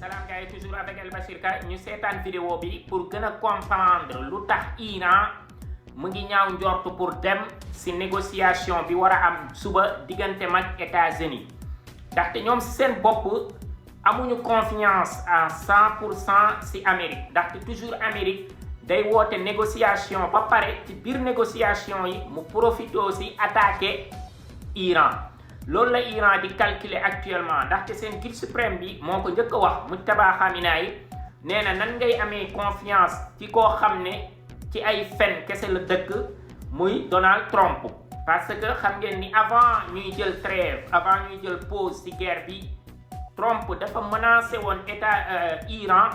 Salam gars yi toujours avec El Bachir Ka ñu seetaan vidéo bi pour gën a comprendre lu tax Iran mu ngi ñaaw njortu pour dem ci négociation bi war a am suba diggante mag États-Unis ndaxte ñoom ci seen bopp amuñu confiance à 100% ci Amérique ndaxte toujours Amérique day woote négociation ba pare ci biir négociation yi mu profité aussi attaquer Iran. loolu la Iran di calculer actuellement ndaxte seen guide suprême bi moo ko njëkk a wax Mujtaba Khamenei nee na nan ngay amee confiance ci koo xam ne ci ay fen kese la dëkk muy Donald Trump parce que xam ngeen ni avant ñuy jël trêve avant ñuy jël pause ci guerre bi Trump dafa menacé woon état Iran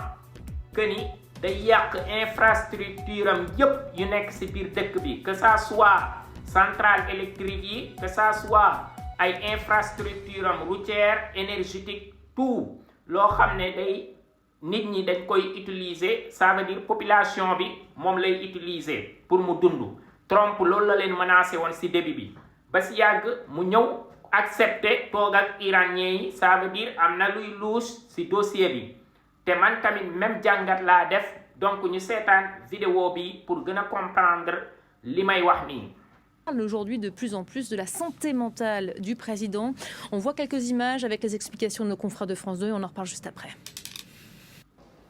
que ni day yàq infrastructure am yépp yu nekk ci biir dëkk bi que ça soit centrale électrique yi que ça soit ay infrastructure am routière énergétique tout loo xam ne day nit ñi dañ koy utiliser ça veut dire population bi moom lay utiliser pour mu dund Trump loolu la leen menacé woon ci début bi ba ci yàgg mu ñëw accepter toog ak iranien yi ça veut dire am na luy louche ci dossier bi te man tamit même jàngat laa def donc ñu seetaan vidéo bi pour gën a comprendre li may wax nii. Aujourd'hui de plus en plus de la santé mentale du président. On voit quelques images avec les explications de nos confrères de France 2 et on en reparle juste après.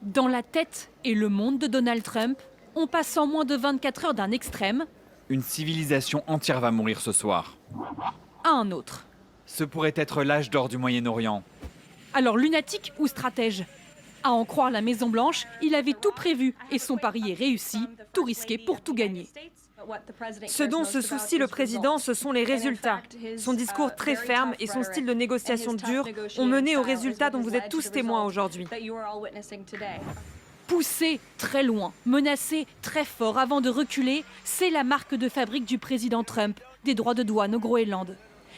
Dans la tête et le monde de Donald Trump, on passe en moins de 24 heures d'un extrême. Une civilisation entière va mourir ce soir. À un autre. Ce pourrait être l'âge d'or du Moyen-Orient. Alors lunatique ou stratège? À en croire la Maison-Blanche, il avait tout prévu et son pari est réussi, tout risqué pour tout gagner. Ce dont se soucie le président, ce sont les résultats. Son discours très ferme et son style de négociation dur ont mené aux résultats dont vous êtes tous témoins aujourd'hui. Pousser très loin, menacer très fort avant de reculer, c'est la marque de fabrique du président Trump, des droits de douane au Groenland.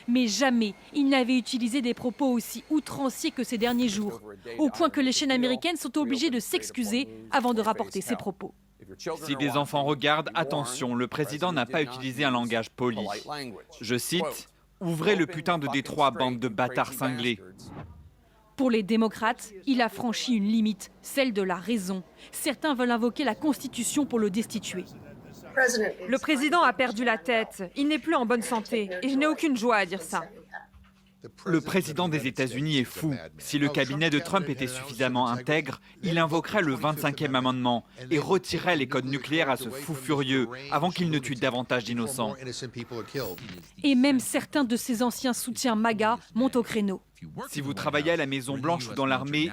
Mais jamais il n'avait utilisé des propos aussi outranciers que ces derniers jours, au point que les chaînes américaines sont obligées de s'excuser avant de rapporter ses propos. Si des enfants regardent, attention, le président n'a pas utilisé un langage poli. Je cite, « Ouvrez le putain de Détroit, bande de bâtards cinglés ». Pour les démocrates, il a franchi une limite, celle de la raison. Certains veulent invoquer la Constitution pour le destituer. Le président a perdu la tête, il n'est plus en bonne santé et je n'ai aucune joie à dire ça. Le président des États-Unis est fou. Si le cabinet de Trump était suffisamment intègre, il invoquerait le 25e amendement et retirerait les codes nucléaires à ce fou furieux avant qu'il ne tue davantage d'innocents. Et même certains de ses anciens soutiens MAGA montent au créneau. Si vous travaillez à la Maison-Blanche ou dans l'armée,